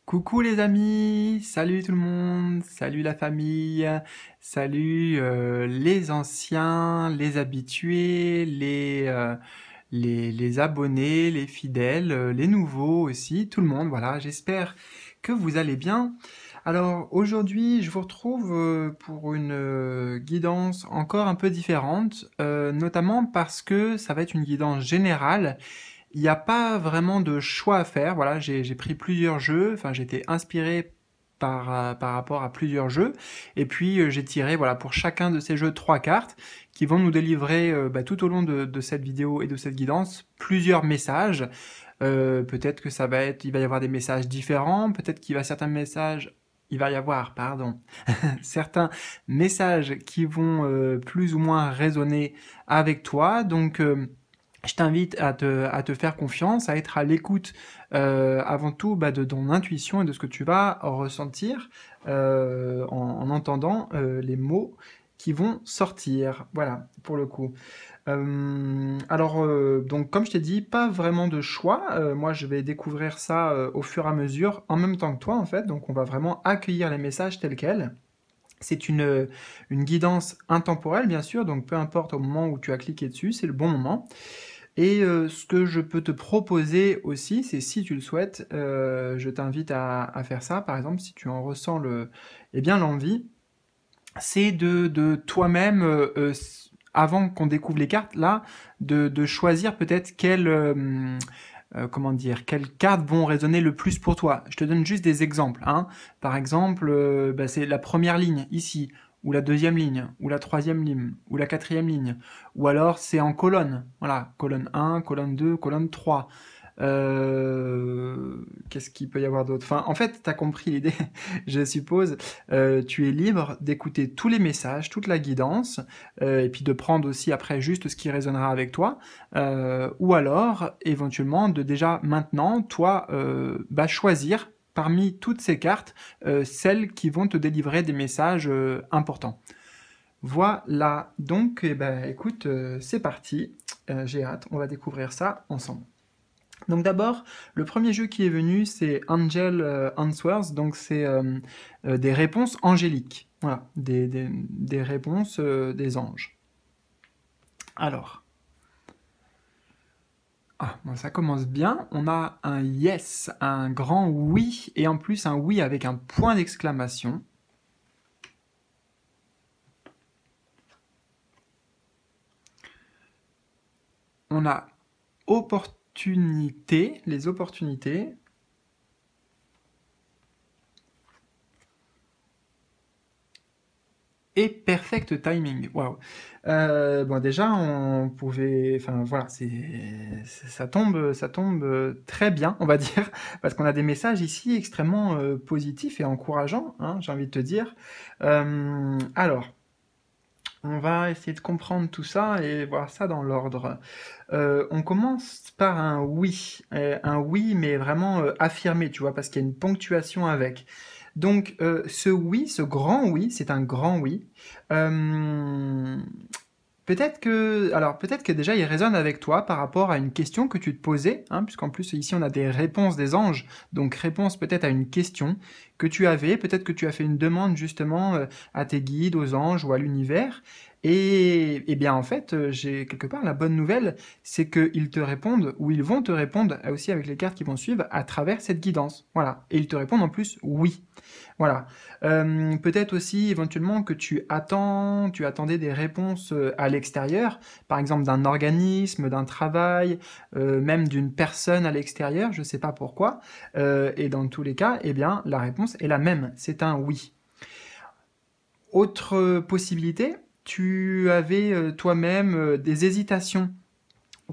Coucou les amis, salut tout le monde, salut la famille, salut les anciens, les habitués, les abonnés, les fidèles, les nouveaux aussi, tout le monde, voilà, j'espère que vous allez bien. Alors aujourd'hui, je vous retrouve pour une guidance encore un peu différente, notamment parce que ça va être une guidance générale. Il n'y a pas vraiment de choix à faire. Voilà, j'ai pris plusieurs jeux, enfin j'ai été inspiré par rapport à plusieurs jeux, et puis j'ai tiré voilà, pour chacun de ces jeux trois cartes qui vont nous délivrer tout au long de cette vidéo et de cette guidance plusieurs messages. Peut-être que il va y avoir des messages différents, peut-être il va y avoir, pardon, certains messages qui vont plus ou moins résonner avec toi. Donc je t'invite à te faire confiance, à être à l'écoute avant tout de ton intuition et de ce que tu vas ressentir en entendant les mots qui vont sortir. Voilà, pour le coup. Donc comme je t'ai dit, pas vraiment de choix. Moi, je vais découvrir ça au fur et à mesure, en même temps que toi, en fait. Donc on va vraiment accueillir les messages tels quels. C'est une guidance intemporelle, bien sûr, donc peu importe au moment où tu as cliqué dessus, c'est le bon moment. Et ce que je peux te proposer aussi, c'est si tu le souhaites, je t'invite à faire ça, par exemple, si tu en ressens eh bien l'envie, c'est de toi-même, avant qu'on découvre les cartes, là, de choisir peut-être comment dire, quelles cartes vont résonner le plus pour toi. Je te donne juste des exemples, hein. Par exemple, c'est la première ligne ici, ou la deuxième ligne, ou la troisième ligne, ou la quatrième ligne, ou alors c'est en colonne, voilà, colonne 1, colonne 2, colonne 3. Qu'est-ce qu'il peut y avoir d'autre? Enfin, en fait, tu as compris l'idée, je suppose. Tu es libre d'écouter tous les messages, toute la guidance, et puis de prendre aussi après juste ce qui résonnera avec toi, ou alors éventuellement de déjà maintenant, toi, choisir parmi toutes ces cartes celles qui vont te délivrer des messages importants. Voilà, donc écoute, c'est parti, j'ai hâte, on va découvrir ça ensemble. Donc d'abord, le premier jeu qui est venu, c'est Angel Answers, donc c'est des réponses angéliques, voilà, des réponses des anges. Alors, bon, ça commence bien, on a un yes, un grand oui, et en plus un oui avec un point d'exclamation. On a opportunité, les opportunités. Et perfect timing. Waouh. Bon, déjà, on pouvait, enfin voilà, ça tombe très bien, on va dire, parce qu'on a des messages ici extrêmement positifs et encourageants, hein, j'ai envie de te dire. Alors, on va essayer de comprendre tout ça et voir ça dans l'ordre. On commence par un oui, mais vraiment affirmé, tu vois, parce qu'il y a une ponctuation avec. Donc, ce oui, ce grand oui, c'est un grand oui. Euh, peut-être que déjà il résonne avec toi par rapport à une question que tu te posais, hein, puisqu'en plus ici on a des réponses des anges, donc réponse peut-être à une question que tu avais, peut-être que tu as fait une demande justement à tes guides, aux anges ou à l'univers, et bien en fait j'ai quelque part la bonne nouvelle, c'est qu'ils te répondent, ou ils vont te répondre aussi avec les cartes qui vont suivre à travers cette guidance, voilà, et ils te répondent en plus oui. Voilà. Peut-être aussi éventuellement que tu attendais des réponses à l'extérieur, par exemple d'un organisme, d'un travail, même d'une personne à l'extérieur, je ne sais pas pourquoi. Et dans tous les cas, eh bien, la réponse est la même, c'est un oui. Autre possibilité, tu avais toi-même des hésitations.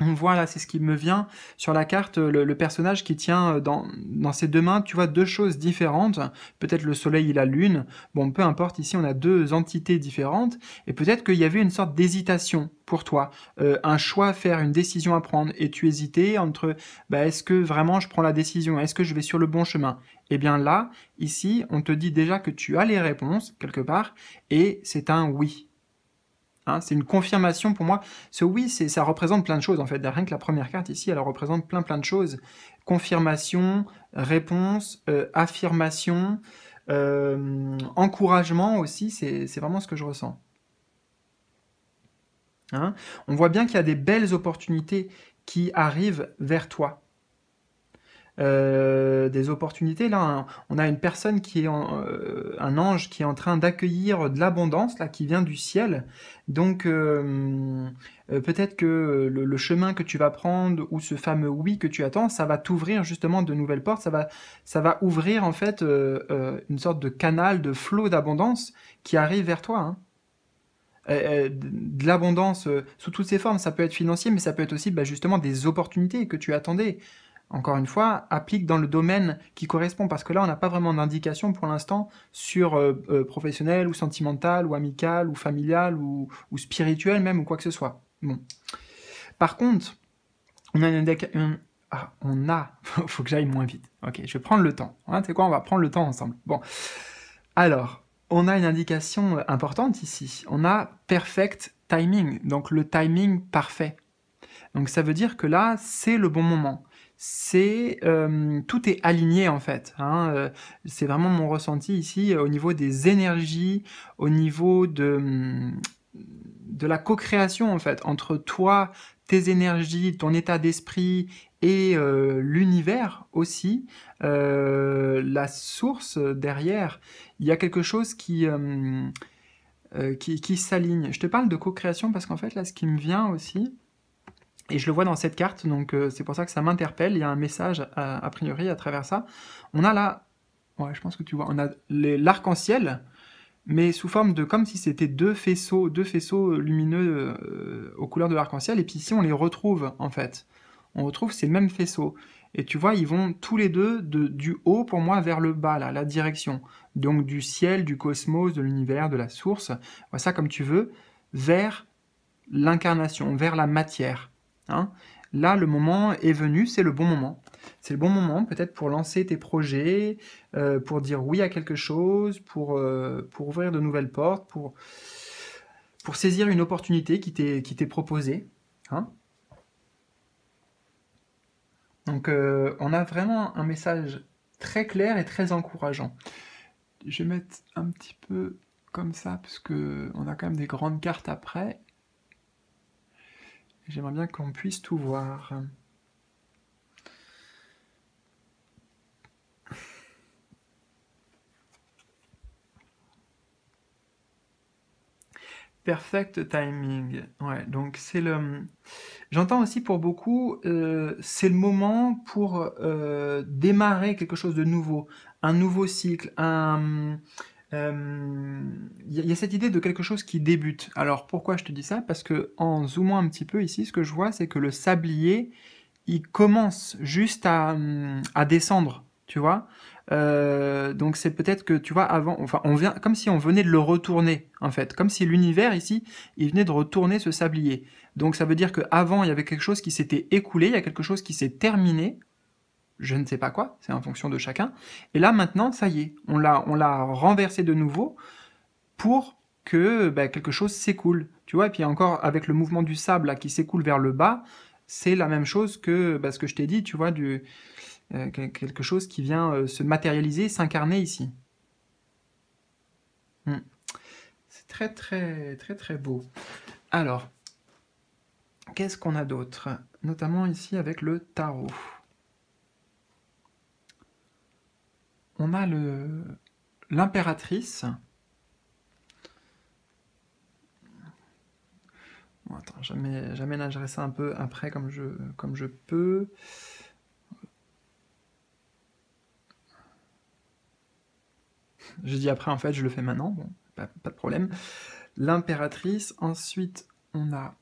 On voit là, c'est ce qui me vient sur la carte, le personnage qui tient dans ses deux mains, tu vois, deux choses différentes. Peut-être le soleil et la lune. Bon, peu importe, ici on a deux entités différentes. Et peut-être qu'il y avait une sorte d'hésitation pour toi. Un choix à faire, une décision à prendre. Et tu hésitais entre, est-ce que vraiment je prends la décision? Est-ce que je vais sur le bon chemin? Eh bien là, ici, on te dit déjà que tu as les réponses, quelque part, et c'est un oui. Hein, c'est une confirmation pour moi. Ce oui, ça représente plein de choses en fait. Rien que la première carte ici, elle représente plein de choses. Confirmation, réponse, affirmation, encouragement aussi, c'est vraiment ce que je ressens. Hein, on voit bien qu'il y a des belles opportunités qui arrivent vers toi. Des opportunités. Là, on a une personne qui est un ange qui est en train d'accueillir de l'abondance là qui vient du ciel. Donc peut-être que le chemin que tu vas prendre ou ce fameux oui que tu attends, ça va t'ouvrir justement de nouvelles portes. Ça va ouvrir en fait une sorte de canal, de flot d'abondance qui arrive vers toi. Hein. De l'abondance sous toutes ses formes, ça peut être financier, mais ça peut être aussi justement des opportunités que tu attendais. Encore une fois, applique dans le domaine qui correspond, parce que là, on n'a pas vraiment d'indication pour l'instant sur professionnel, ou sentimental, ou amical, ou familial, ou spirituel même, ou quoi que ce soit. Bon. Par contre, on a faut que j'aille moins vite. Ok, je vais prendre le temps. Hein, tu sais quoi, on va prendre le temps ensemble. Bon. Alors, on a une indication importante ici. On a perfect timing, donc le timing parfait. Donc ça veut dire que là, c'est le bon moment. Tout est aligné en fait. Hein, c'est vraiment mon ressenti ici au niveau des énergies, au niveau de la co-création en fait entre toi, tes énergies, ton état d'esprit et l'univers aussi, la source derrière. Il y a quelque chose qui s'aligne. Je te parle de co-création parce qu'en fait là, ce qui me vient aussi, et je le vois dans cette carte, donc c'est pour ça que ça m'interpelle. Il y a un message a priori à travers ça. On a là, ouais, je pense que tu vois, on a l'arc-en-ciel, mais sous forme de comme si c'était deux faisceaux lumineux aux couleurs de l'arc-en-ciel. Et puis ici, on les retrouve en fait. On retrouve ces mêmes faisceaux. Et tu vois, ils vont tous les deux du haut pour moi vers le bas, là, la direction. Donc du ciel, du cosmos, de l'univers, de la source, vois ça comme tu veux, vers l'incarnation, vers la matière. Hein. Là, le moment est venu, c'est le bon moment. C'est le bon moment peut-être pour lancer tes projets, pour dire oui à quelque chose, pour ouvrir de nouvelles portes, pour saisir une opportunité qui t'est proposée. Hein. Donc on a vraiment un message très clair et très encourageant. Je vais mettre un petit peu comme ça, parce qu'on a quand même des grandes cartes après. J'aimerais bien qu'on puisse tout voir. Perfect timing. Ouais, donc c'est le. J'entends aussi pour beaucoup, c'est le moment pour démarrer quelque chose de nouveau, un nouveau cycle, il y a cette idée de quelque chose qui débute. Alors pourquoi je te dis ça? Parce que en zoomant un petit peu ici, ce que je vois, c'est que le sablier, il commence juste à descendre, tu vois. Donc c'est peut-être que, tu vois, avant, enfin, on vient, comme si on venait de le retourner, en fait. Comme si l'univers, ici, il venait de retourner ce sablier. Donc ça veut dire qu'avant, il y avait quelque chose qui s'était écoulé, il y a quelque chose qui s'est terminé, je ne sais pas quoi, c'est en fonction de chacun. Et là, maintenant, ça y est, on l'a renversé de nouveau pour que quelque chose s'écoule. Tu vois, et puis encore, avec le mouvement du sable là, qui s'écoule vers le bas, c'est la même chose que ce que je t'ai dit, tu vois, quelque chose qui vient se matérialiser, s'incarner ici. C'est très, très, très, très beau. Alors, qu'est-ce qu'on a d'autre? Notamment ici avec le tarot. On a l'impératrice. Bon, attends, j'aménagerai ça un peu après comme je peux. Je dis après, en fait, je le fais maintenant. Bon, pas de problème. L'impératrice. Ensuite, on a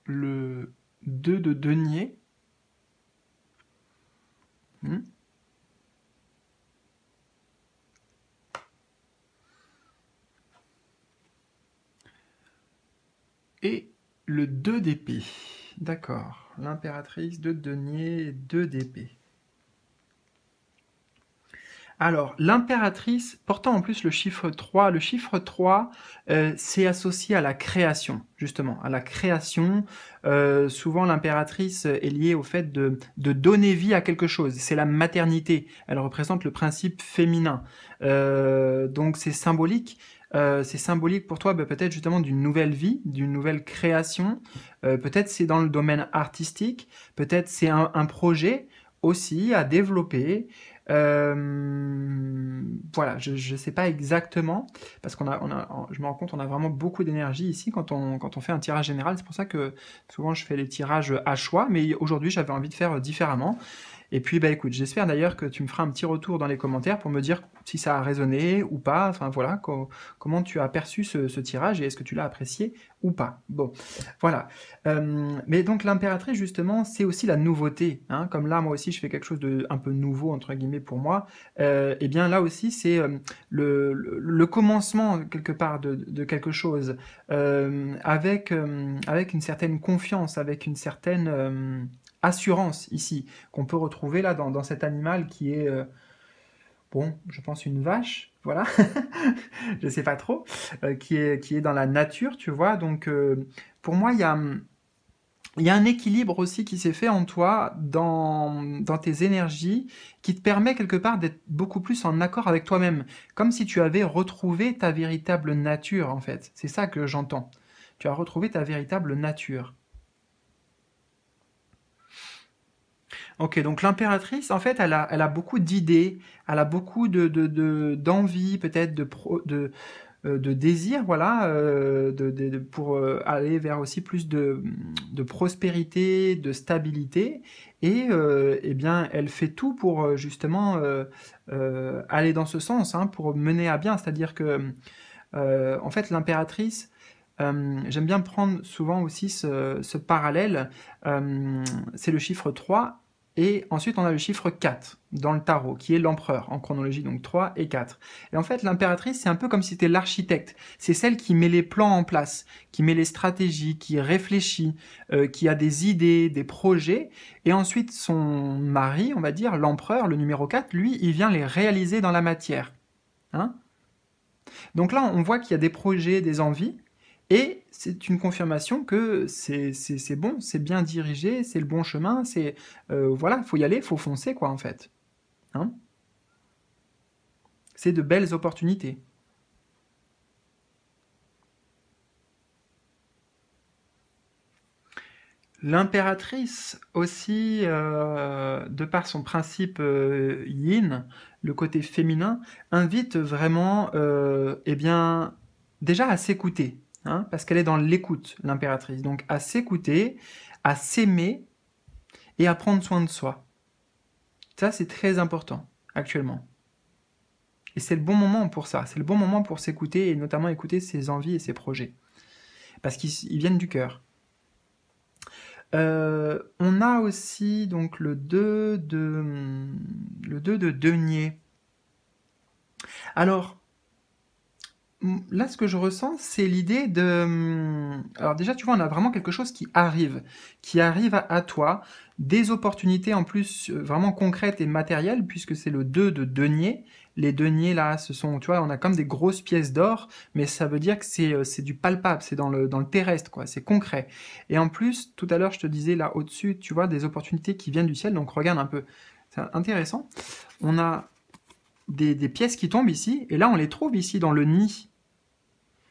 le 2 de denier. Et le 2 d'épée. D'accord. L'impératrice, 2 de denier, 2 d'épée. Alors, l'impératrice, portant en plus le chiffre 3, c'est associé à la création, justement, à la création. Souvent, l'impératrice est liée au fait de donner vie à quelque chose. C'est la maternité. Elle représente le principe féminin. Donc, c'est symbolique pour toi, peut-être justement d'une nouvelle vie, d'une nouvelle création. Peut-être c'est dans le domaine artistique, peut-être c'est un projet aussi à développer. Voilà, je ne sais pas exactement, parce je me rends compte, on a vraiment beaucoup d'énergie ici quand on fait un tirage général. C'est pour ça que souvent je fais les tirages à choix, mais aujourd'hui j'avais envie de faire différemment. Et puis, bah écoute, j'espère d'ailleurs que tu me feras un petit retour dans les commentaires pour me dire si ça a résonné ou pas. Enfin voilà, comment tu as perçu ce tirage et est-ce que tu l'as apprécié ou pas. Bon, voilà. Mais donc l'impératrice, justement, c'est aussi la nouveauté. Hein. Comme là, moi aussi, je fais quelque chose de un peu nouveau, entre guillemets, pour moi. Et bien là aussi, c'est le commencement, quelque part, de quelque chose, avec une certaine confiance, avec une certaine assurance ici, qu'on peut retrouver là dans cet animal qui est, bon, je pense une vache, voilà, je sais pas trop, qui est dans la nature, tu vois. Donc pour moi, il y a un équilibre aussi qui s'est fait en toi, dans tes énergies, qui te permet quelque part d'être beaucoup plus en accord avec toi-même, comme si tu avais retrouvé ta véritable nature, en fait. C'est ça que j'entends. Tu as retrouvé ta véritable nature. Ok, donc l'impératrice, en fait, elle a beaucoup d'idées, elle a beaucoup d'envie, peut-être de désir, voilà, pour aller vers aussi plus de prospérité, de stabilité. Et eh bien, elle fait tout pour justement aller dans ce sens, hein, pour mener à bien. C'est-à-dire que, en fait, l'impératrice, j'aime bien prendre souvent aussi ce parallèle. C'est le chiffre 3. Et ensuite, on a le chiffre 4 dans le tarot, qui est l'empereur en chronologie, donc 3 et 4. Et en fait, l'impératrice, c'est un peu comme si c'était l'architecte. C'est celle qui met les plans en place, qui met les stratégies, qui réfléchit, qui a des idées, des projets. Et ensuite, son mari, on va dire, l'empereur, le numéro 4, lui, il vient les réaliser dans la matière. Hein. Donc là, on voit qu'il y a des projets, des envies, et c'est une confirmation que c'est bon, c'est bien dirigé, c'est le bon chemin, voilà, il faut y aller, il faut foncer, quoi, en fait. Hein. C'est de belles opportunités. L'impératrice aussi, de par son principe yin, le côté féminin, invite vraiment, eh bien, déjà à s'écouter, hein, parce qu'elle est dans l'écoute, l'impératrice. Donc à s'écouter, à s'aimer et à prendre soin de soi. Ça, c'est très important actuellement. Et c'est le bon moment pour ça. C'est le bon moment pour s'écouter et notamment écouter ses envies et ses projets. Parce qu'ils viennent du cœur. On a aussi donc le 2 de denier. Alors, là, ce que je ressens, c'est l'idée de... Alors déjà, tu vois, on a vraiment quelque chose qui arrive à toi, des opportunités en plus vraiment concrètes et matérielles, puisque c'est le 2 de denier. Les deniers, là, ce sont, tu vois, on a comme des grosses pièces d'or, mais ça veut dire que c'est du palpable, c'est dans le terrestre, quoi, c'est concret. Et en plus, tout à l'heure, je te disais, là, au-dessus, tu vois, des opportunités qui viennent du ciel, donc regarde un peu, c'est intéressant. On a des pièces qui tombent ici, et là, on les trouve ici dans le nid.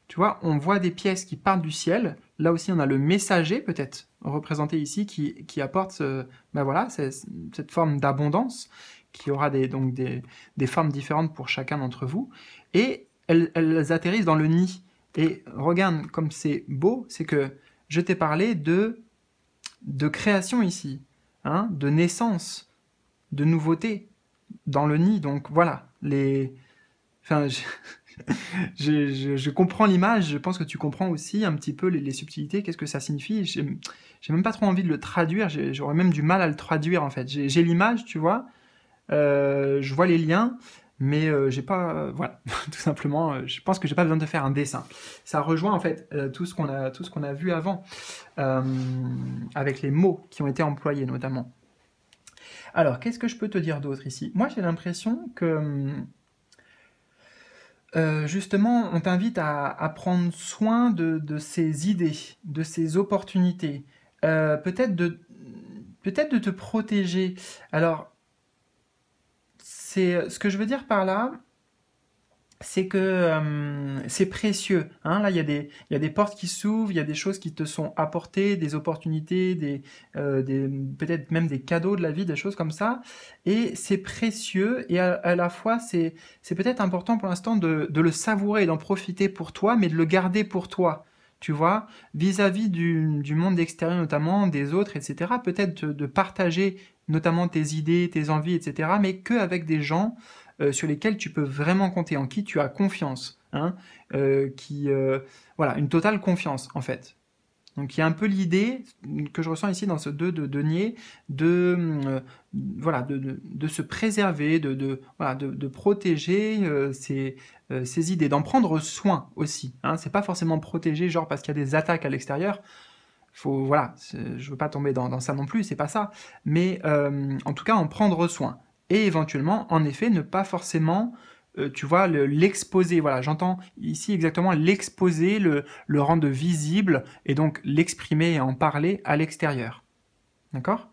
Tu vois, on voit des pièces qui partent du ciel. Là aussi, on a le messager, peut-être, représenté ici, qui apporte ben voilà, cette forme d'abondance, qui aura donc des formes différentes pour chacun d'entre vous. Et elles atterrissent dans le nid. Et regarde comme c'est beau, c'est que je t'ai parlé de création ici, hein, de naissance, de nouveauté dans le nid. Donc voilà, Enfin, je comprends l'image, je pense que tu comprends aussi un petit peu les subtilités, qu'est-ce que ça signifie. J'ai même pas trop envie de le traduire, j'aurais même du mal à le traduire en fait. J'ai l'image, tu vois, je vois les liens, mais j'ai pas... voilà, tout simplement, je pense que j'ai pas besoin de faire un dessin. Ça rejoint en fait tout ce qu'on a vu avant, avec les mots qui ont été employés notamment. Alors, qu'est-ce que je peux te dire d'autre ici? Moi, j'ai l'impression que justement, on t'invite à prendre soin de ces idées, de ces opportunités, peut-être de te protéger. Alors, c'est ce que je veux dire par là, c'est que c'est précieux. Hein. Là, il y a des portes qui s'ouvrent, il y a des choses qui te sont apportées, des opportunités, peut-être même des cadeaux de la vie, des choses comme ça. Et c'est précieux et à la fois, c'est peut-être important pour l'instant de le savourer et d'en profiter pour toi, mais de le garder pour toi. Tu vois, vis-à-vis du monde extérieur notamment, des autres, etc. Peut-être de partager notamment tes idées, tes envies, etc. Mais qu'avec des gens sur lesquels tu peux vraiment compter, en qui tu as confiance, hein, voilà, une totale confiance en fait. Donc il y a un peu l'idée que je ressens ici dans ce 2 de denier voilà, de se préserver, voilà, de protéger ces idées, d'en prendre soin aussi. Hein. C'est pas forcément protéger genre parce qu'il y a des attaques à l'extérieur. Voilà, je veux pas tomber dans ça non plus, c'est pas ça. Mais en tout cas, en prendre soin. Et éventuellement, en effet, ne pas forcément, tu vois, l'exposer. Voilà, j'entends ici exactement l'exposer, le rendre visible, et donc l'exprimer et en parler à l'extérieur. D'accord?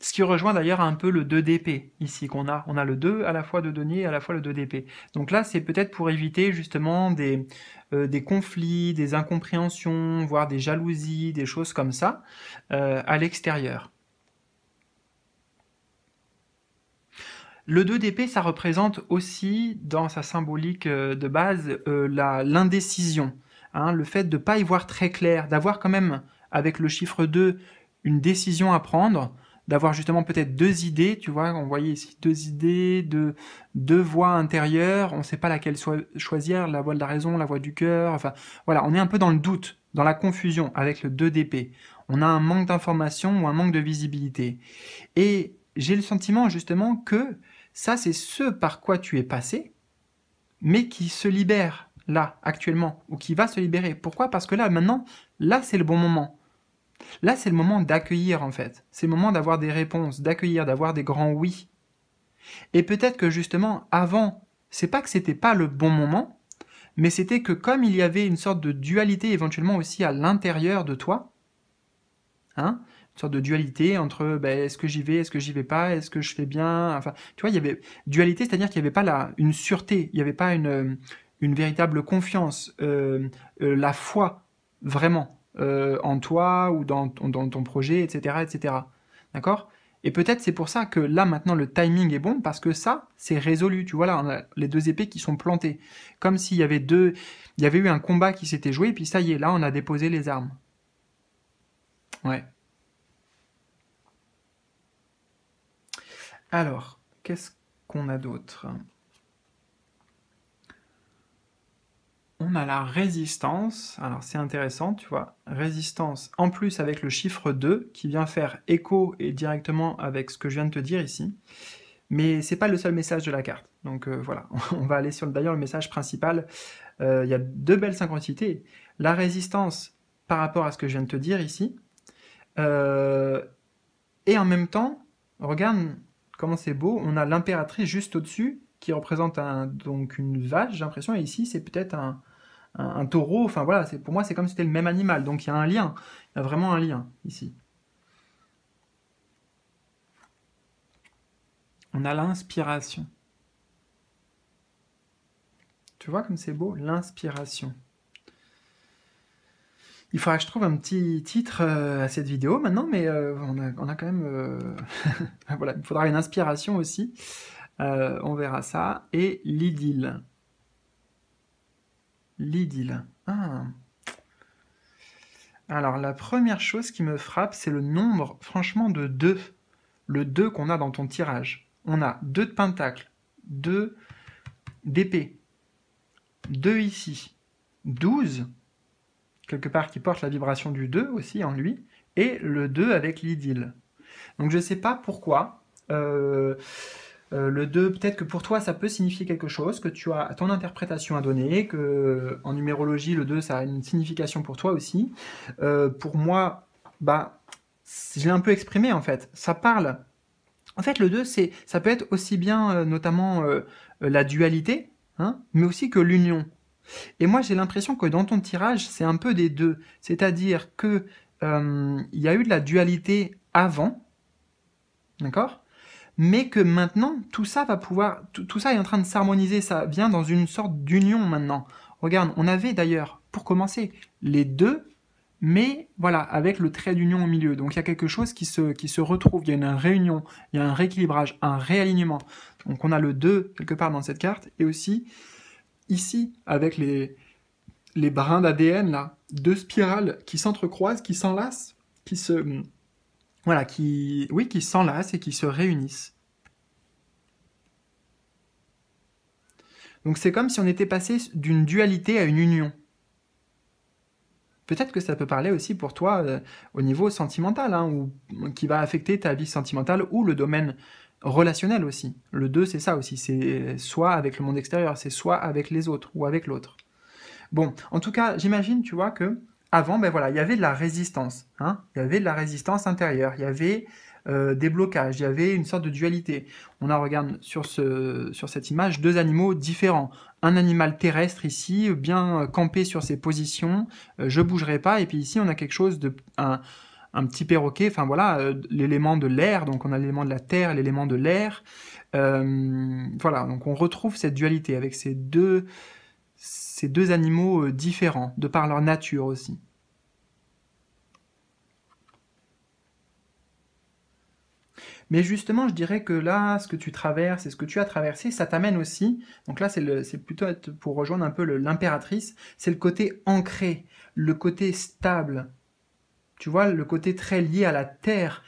Ce qui rejoint d'ailleurs un peu le 2 d'épée ici qu'on a. On a le 2 à la fois de denier et à la fois le 2 d'épée. Donc là, c'est peut-être pour éviter justement des conflits, des incompréhensions, voire des jalousies, des choses comme ça, à l'extérieur. Le 2 d'épée, ça représente aussi, dans sa symbolique de base, l'indécision. Hein, le fait de ne pas y voir très clair, d'avoir quand même, avec le chiffre 2, une décision à prendre, d'avoir justement peut-être deux idées, tu vois, on voyait ici deux idées, deux voies intérieures, on ne sait pas laquelle choisir, la voie de la raison, la voie du cœur, enfin voilà, on est un peu dans le doute, dans la confusion avec le 2 d'épée. On a un manque d'information ou un manque de visibilité. Et j'ai le sentiment justement que ça, c'est ce par quoi tu es passé, mais qui se libère là, actuellement, ou qui va se libérer. Pourquoi? Parce que là, maintenant, là, c'est le bon moment. Là, c'est le moment d'accueillir, en fait. C'est le moment d'avoir des réponses, d'accueillir, d'avoir des grands oui. Et peut-être que justement, avant, c'est pas que c'était pas le bon moment, mais c'était que comme il y avait une sorte de dualité éventuellement aussi à l'intérieur de toi, hein, une sorte de dualité entre est-ce que j'y vais, est-ce que j'y vais pas, est-ce que je fais bien, enfin, tu vois, il y avait dualité, c'est-à-dire qu'il n'y avait pas une sûreté, il n'y avait pas une véritable confiance, la foi, vraiment, en toi ou dans ton projet, etc., etc. D'accord? Et peut-être c'est pour ça que là, maintenant, le timing est bon, parce que ça, c'est résolu, tu vois, là, on a les deux épées qui sont plantées, comme s'il y avait il y avait eu un combat qui s'était joué, et puis ça y est, là, on a déposé les armes. Ouais. Alors, qu'est-ce qu'on a d'autre? On a la résistance. Alors, c'est intéressant, tu vois. Résistance, en plus avec le chiffre 2, qui vient faire écho et directement avec ce que je viens de te dire ici. Mais c'est pas le seul message de la carte. Donc voilà, on va aller sur d'ailleurs le message principal. Il y a deux belles synchronicités. La résistance par rapport à ce que je viens de te dire ici. Et en même temps, regarde comment c'est beau, on a l'impératrice juste au-dessus, qui représente donc une vache, j'ai l'impression, et ici c'est peut-être un taureau, enfin voilà, pour moi c'est comme si c'était le même animal, donc il y a un lien, il y a vraiment un lien ici. On a l'inspiration. Tu vois comme c'est beau, l'inspiration. Il faudra que je trouve un petit titre à cette vidéo maintenant, mais on a quand même... voilà, il faudra une inspiration aussi. On verra ça. Et l'idylle. L'idylle. Ah. Alors, la première chose qui me frappe, c'est le nombre, franchement, de 2. Le 2 qu'on a dans ton tirage. On a 2 de pentacle, 2 d'épée, 2 ici, 12, quelque part qui porte la vibration du 2 aussi en lui, et le 2 avec l'idylle. Donc je ne sais pas pourquoi. Le 2, peut-être que pour toi, ça peut signifier quelque chose, que tu as ton interprétation à donner, que en numérologie, le 2, ça a une signification pour toi aussi. Pour moi, bah, je l'ai un peu exprimé en fait. Ça parle. En fait, le 2, ça peut être aussi bien, notamment, la dualité, hein, mais aussi que l'union. Et moi, j'ai l'impression que dans ton tirage, c'est un peu des deux. C'est-à-dire que il y a eu de la dualité avant, d'accord? Mais que maintenant, tout ça va pouvoir, tout ça est en train de s'harmoniser, ça vient dans une sorte d'union maintenant. Regarde, on avait d'ailleurs, pour commencer, les deux, mais voilà, avec le trait d'union au milieu. Donc il y a quelque chose qui se retrouve, il y a une réunion, il y a un rééquilibrage, un réalignement. Donc on a le 2 quelque part dans cette carte, et aussi ici, avec les brins d'ADN, là, deux spirales qui s'entrecroisent, qui s'enlacent, qui se... Voilà, oui, qui s'enlacent et qui se réunissent. Donc c'est comme si on était passé d'une dualité à une union. Peut-être que ça peut parler aussi pour toi au niveau sentimental, hein, ou qui va affecter ta vie sentimentale ou le domaine relationnel aussi. Le 2, c'est ça aussi, c'est soit avec le monde extérieur, c'est soit avec les autres ou avec l'autre. Bon, en tout cas, j'imagine, tu vois, que avant, ben voilà, il y avait de la résistance, hein, il y avait de la résistance intérieure, il y avait des blocages, il y avait une sorte de dualité. On a, regarde, sur cette image, deux animaux différents. Un animal terrestre ici, bien campé sur ses positions, je bougerai pas, et puis ici, on a quelque chose un petit perroquet, enfin voilà, l'élément de l'air, donc on a l'élément de la terre, l'élément de l'air. Voilà, donc on retrouve cette dualité avec ces deux animaux différents, de par leur nature aussi. Mais justement, je dirais que là, ce que tu traverses et ce que tu as traversé, ça t'amène aussi, donc là c'est plutôt pour rejoindre un peu l'impératrice, c'est le côté ancré, le côté stable, tu vois, le côté très lié à la terre,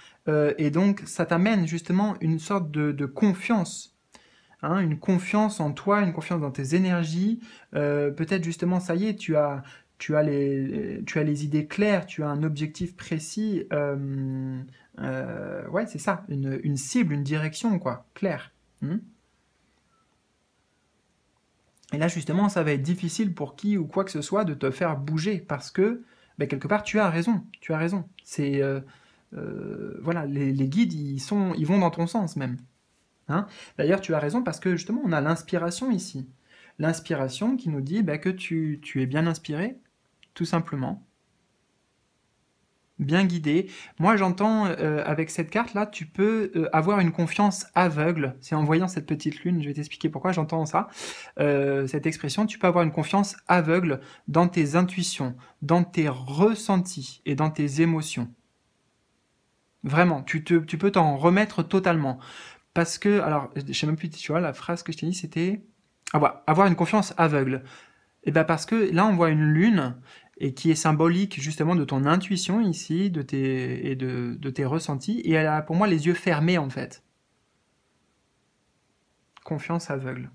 et donc ça t'amène justement une sorte de confiance, hein, une confiance en toi, une confiance dans tes énergies. Peut-être justement, ça y est, tu as les idées claires, tu as un objectif précis. Ouais, c'est ça, une cible, une direction, quoi, claire. Hmm. Et là, justement, ça va être difficile pour qui ou quoi que ce soit de te faire bouger parce que, ben, quelque part, tu as raison. Tu as raison. Voilà, les guides, ils vont dans ton sens même. Hein. D'ailleurs, tu as raison parce que justement, on a l'inspiration ici. L'inspiration qui nous dit bah, que tu es bien inspiré, tout simplement, bien guidé. Moi, j'entends avec cette carte-là, tu peux avoir une confiance aveugle. C'est en voyant cette petite lune, je vais t'expliquer pourquoi j'entends ça. Cette expression, tu peux avoir une confiance aveugle dans tes intuitions, dans tes ressentis et dans tes émotions. Vraiment, tu peux t'en remettre totalement. Parce que, alors, je sais même plus, tu vois, la phrase que je t'ai dit, c'était avoir une confiance aveugle. Et bien parce que là, on voit une lune, et qui est symbolique justement de ton intuition ici, de tes ressentis, et elle a pour moi les yeux fermés en fait. Confiance aveugle.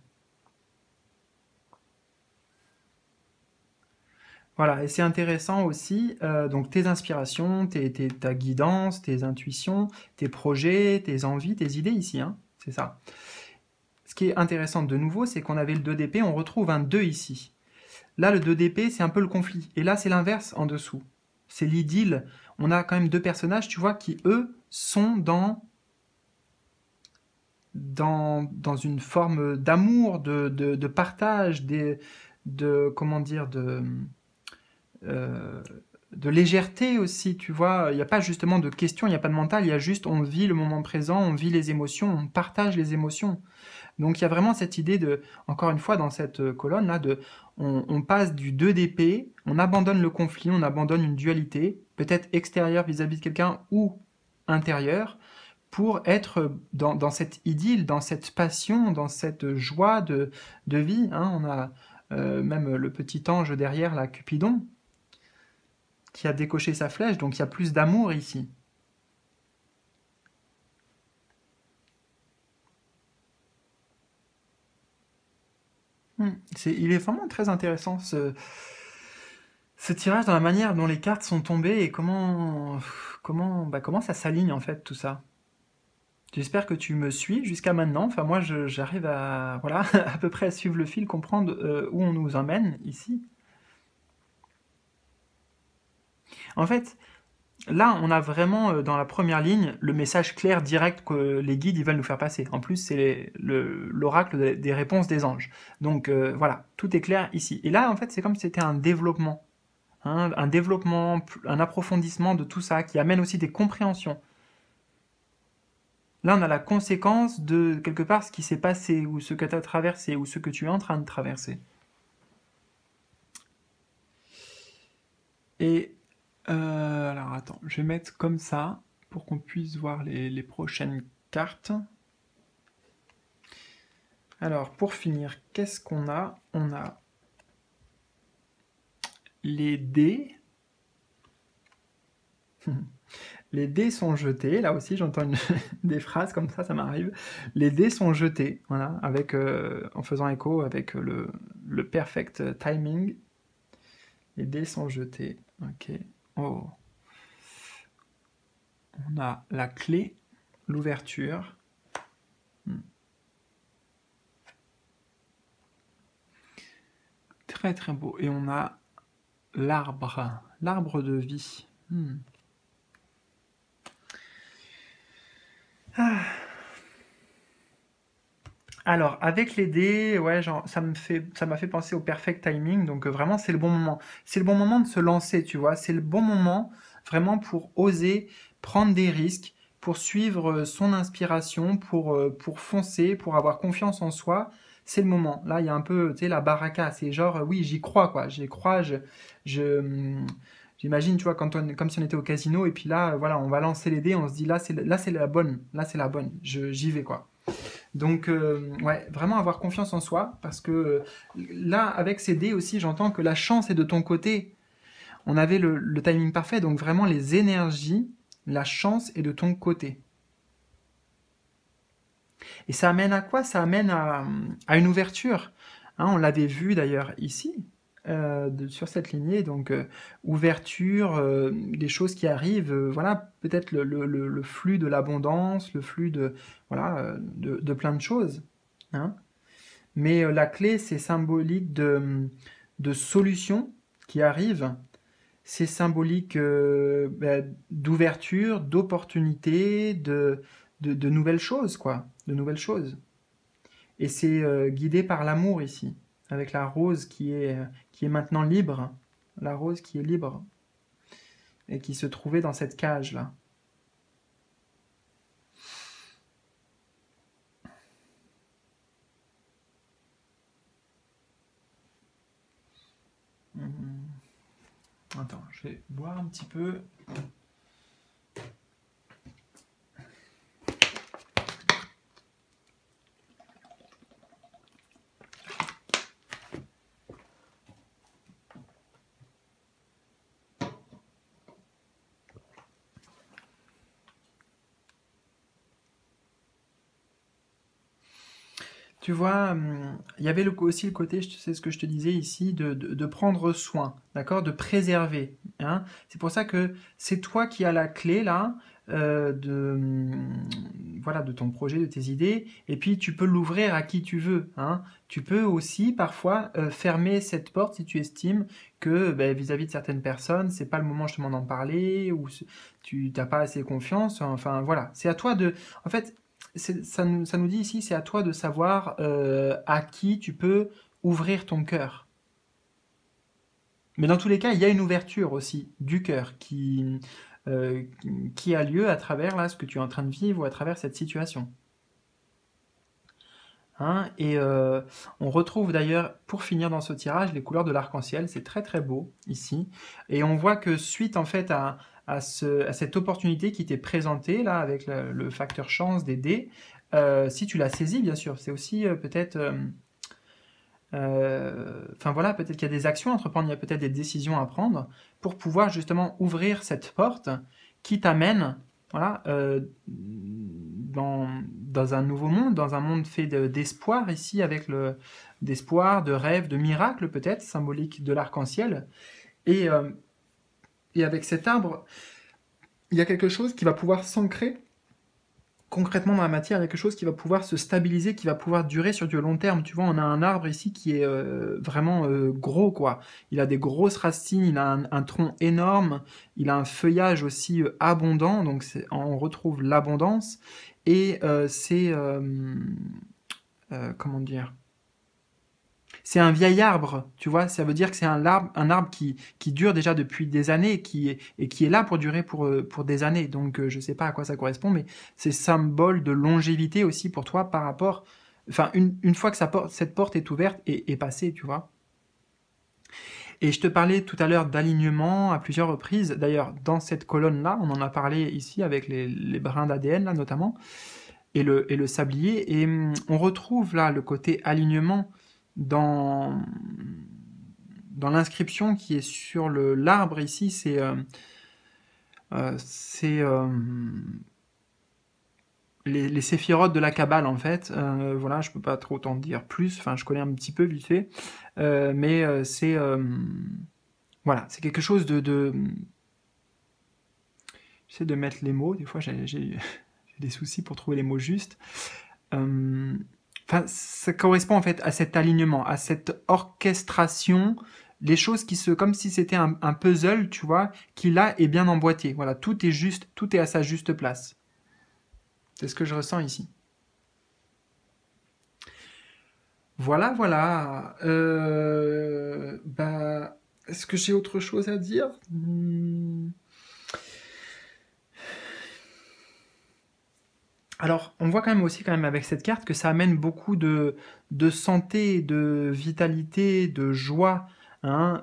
Voilà, et c'est intéressant aussi, donc tes inspirations, ta guidance, tes intuitions, tes projets, tes envies, tes idées ici, hein, c'est ça. Ce qui est intéressant de nouveau, c'est qu'on avait le 2 d'épée, on retrouve un 2 ici. Là, le 2 d'épée, c'est un peu le conflit. Et là, c'est l'inverse en dessous. C'est l'idylle. On a quand même deux personnages, tu vois, qui, eux, sont dans une forme d'amour, de partage, comment dire, euh, de légèreté aussi, tu vois. Il n'y a pas justement de questions, il n'y a pas de mental, il y a juste on vit le moment présent, on vit les émotions, on partage les émotions. Donc il y a vraiment cette idée de, encore une fois, dans cette colonne-là, on passe du 2 d'épée, on abandonne le conflit, on abandonne une dualité, peut-être extérieure vis-à-vis de quelqu'un ou intérieure, pour être dans cette idylle, dans cette passion, dans cette joie de vie. Hein. On a même le petit ange derrière, là, Cupidon, qui a décoché sa flèche, donc il y a plus d'amour ici. Il est vraiment très intéressant ce tirage dans la manière dont les cartes sont tombées et comment ça s'aligne en fait tout ça. J'espère que tu me suis jusqu'à maintenant. Enfin, moi, j'arrive à, voilà, à peu près à suivre le fil, comprendre où on nous emmène ici. En fait, là, on a vraiment dans la première ligne le message clair, direct que les guides ils veulent nous faire passer. En plus, c'est l'oracle des réponses des anges. Donc voilà, tout est clair ici. Et là, en fait, c'est comme si c'était un développement, hein, un développement, un approfondissement de tout ça qui amène aussi des compréhensions. Là, on a la conséquence de quelque part ce qui s'est passé ou ce que tu as traversé ou ce que tu es en train de traverser. Et alors attends, je vais mettre comme ça pour qu'on puisse voir les prochaines cartes. Alors pour finir, qu'est-ce qu'on a? On a les dés. Les dés sont jetés. Là aussi, j'entends des phrases comme ça m'arrive. Les dés sont jetés, voilà, avec, en faisant écho avec le perfect timing. Les dés sont jetés. Ok. Oh. On a la clé, l'ouverture. Très très beau. Et on a l'arbre, l'arbre de vie. Ah. Alors, avec les dés, ouais, genre, ça m'a fait penser au perfect timing. Donc, vraiment, c'est le bon moment. C'est le bon moment de se lancer, tu vois. C'est le bon moment vraiment pour oser prendre des risques, pour suivre son inspiration, pour foncer, pour avoir confiance en soi. C'est le moment. Là, il y a un peu, tu sais, la baraka. C'est genre, oui, j'y crois, quoi. J'y crois. J'imagine, tu vois, comme si on était au casino. Et puis là, voilà, on va lancer les dés. On se dit, là, c'est la bonne. Là, c'est la bonne. J'y vais, quoi. Donc, ouais, vraiment avoir confiance en soi, parce que là, avec ces dés aussi, j'entends que la chance est de ton côté. On avait le timing parfait, donc vraiment les énergies, la chance est de ton côté. Et ça amène à quoi? Ça amène à une ouverture. Hein, on l'avait vu d'ailleurs ici, sur cette lignée, donc ouverture, des choses qui arrivent, voilà, peut-être le flux de l'abondance, le flux de, voilà, de plein de choses. Hein. Mais la clé, c'est symbolique de solutions qui arrivent, c'est symbolique d'ouverture, d'opportunités, de nouvelles choses, quoi, de nouvelles choses. Et c'est guidé par l'amour ici, avec la rose qui est maintenant libre, la rose qui est libre, et qui se trouvait dans cette cage-là. Attends, je vais boire un petit peu. Tu vois, il y avait aussi le côté, c'est ce que je te disais ici, de prendre soin, d'accord, de préserver. Hein. C'est pour ça que c'est toi qui as la clé là, voilà, de ton projet, de tes idées, et puis tu peux l'ouvrir à qui tu veux. Hein. Tu peux aussi parfois fermer cette porte si tu estimes que ben, vis-à-vis de certaines personnes, c'est pas le moment justement d'en parler, ou tu n'as pas assez confiance. Enfin voilà, c'est à toi de. En fait, ça nous dit ici, c'est à toi de savoir à qui tu peux ouvrir ton cœur. Mais dans tous les cas, il y a une ouverture aussi du cœur qui a lieu à travers là, ce que tu es en train de vivre ou à travers cette situation. Hein, et on retrouve d'ailleurs, pour finir dans ce tirage, les couleurs de l'arc-en-ciel. C'est très très beau ici. Et on voit que suite en fait à cette opportunité qui t'est présentée là avec le facteur chance des dés, si tu l'as saisi bien sûr, c'est aussi peut-être... Enfin voilà, peut-être qu'il y a des actions à entreprendre, il y a peut-être des décisions à prendre pour pouvoir justement ouvrir cette porte qui t'amène voilà, dans un nouveau monde, dans un monde fait d'espoir ici, avec d'espoir, de rêve, de miracle peut-être, symbolique de l'arc-en-ciel. Et, et avec cet arbre, il y a quelque chose qui va pouvoir s'ancrer concrètement dans la matière, il y a quelque chose qui va pouvoir se stabiliser, qui va pouvoir durer sur du long terme. Tu vois, on a un arbre ici qui est vraiment gros, quoi. Il a des grosses racines, il a un tronc énorme, il a un feuillage aussi abondant, donc on retrouve l'abondance. Et comment dire? C'est un vieil arbre, tu vois, ça veut dire que c'est un arbre qui dure déjà depuis des années et qui est là pour durer pour des années. Donc je sais pas à quoi ça correspond, mais c'est symbole de longévité aussi pour toi par rapport... Enfin, une fois que cette porte est ouverte et passée, tu vois. Et je te parlais tout à l'heure d'alignement à plusieurs reprises. D'ailleurs, dans cette colonne-là, on en a parlé ici avec les brins d'ADN, là notamment, et le sablier. Et on retrouve là le côté alignement dans, dans l'inscription qui est sur l'arbre ici. C'est les séphirotes de la Kabbale en fait. Voilà, je peux pas trop t'en dire plus. Enfin, je connais un petit peu vite fait, mais c'est voilà, c'est quelque chose de... J'essaie de mettre les mots. Des fois, j'ai des soucis pour trouver les mots justes. Enfin, ça correspond en fait à cet alignement, à cette orchestration, les choses comme si c'était un puzzle, tu vois, qui là est bien emboîté. Voilà, tout est juste, tout est à sa juste place. C'est ce que je ressens ici. Voilà, voilà. Bah, est-ce que j'ai autre chose à dire? Alors, on voit quand même aussi quand même avec cette carte que ça amène beaucoup de santé, de vitalité, de joie. Hein.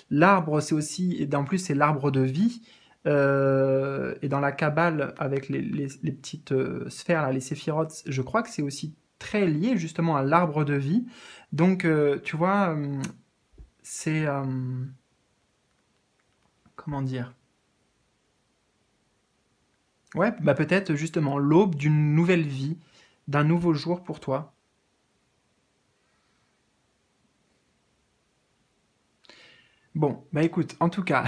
L'arbre, c'est aussi, et en plus c'est l'arbre de vie. Et dans la Kabbale, avec les petites sphères, là, les séphirotes, je crois que c'est aussi très lié justement à l'arbre de vie. Donc, tu vois, c'est... comment dire? Ouais, bah peut-être justement l'aube d'une nouvelle vie, d'un nouveau jour pour toi. Bon, bah écoute, en tout cas,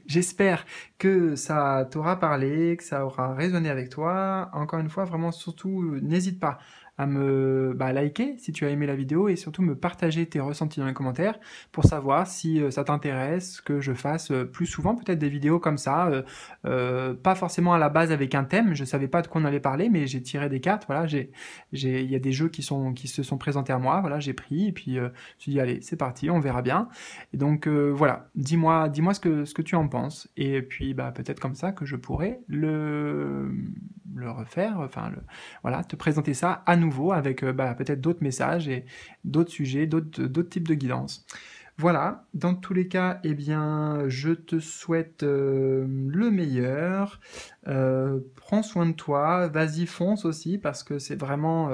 j'espère que ça t'aura parlé, que ça aura résonné avec toi. Encore une fois, vraiment, surtout, n'hésite pas à me liker si tu as aimé la vidéo et surtout me partager tes ressentis dans les commentaires pour savoir si ça t'intéresse que je fasse plus souvent peut-être des vidéos comme ça, pas forcément à la base avec un thème. Je savais pas de quoi on allait parler, mais j'ai tiré des cartes. Voilà, il y a des jeux qui se sont présentés à moi. Voilà, j'ai pris et puis je me suis dit allez, c'est parti, on verra bien. Et donc voilà, dis-moi ce que tu en penses. Et puis bah, peut-être comme ça que je pourrais le refaire, enfin voilà, te présenter ça à nouveau avec peut-être d'autres messages et d'autres sujets, d'autres types de guidance. Voilà, dans tous les cas, eh bien, je te souhaite le meilleur. Prends soin de toi, vas-y, fonce aussi, parce que c'est vraiment...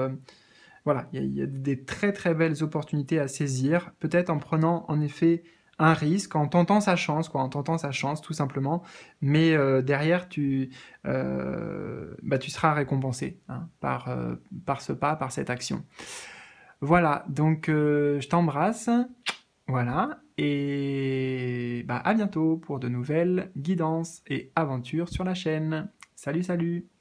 voilà, il y a des très très belles opportunités à saisir, peut-être en prenant en effet un risque, en tentant sa chance, quoi, en tentant sa chance tout simplement, mais derrière tu seras récompensé hein, par ce pas, par cette action. Voilà, donc je t'embrasse, voilà, et bah, à bientôt pour de nouvelles guidances et aventures sur la chaîne. Salut, salut!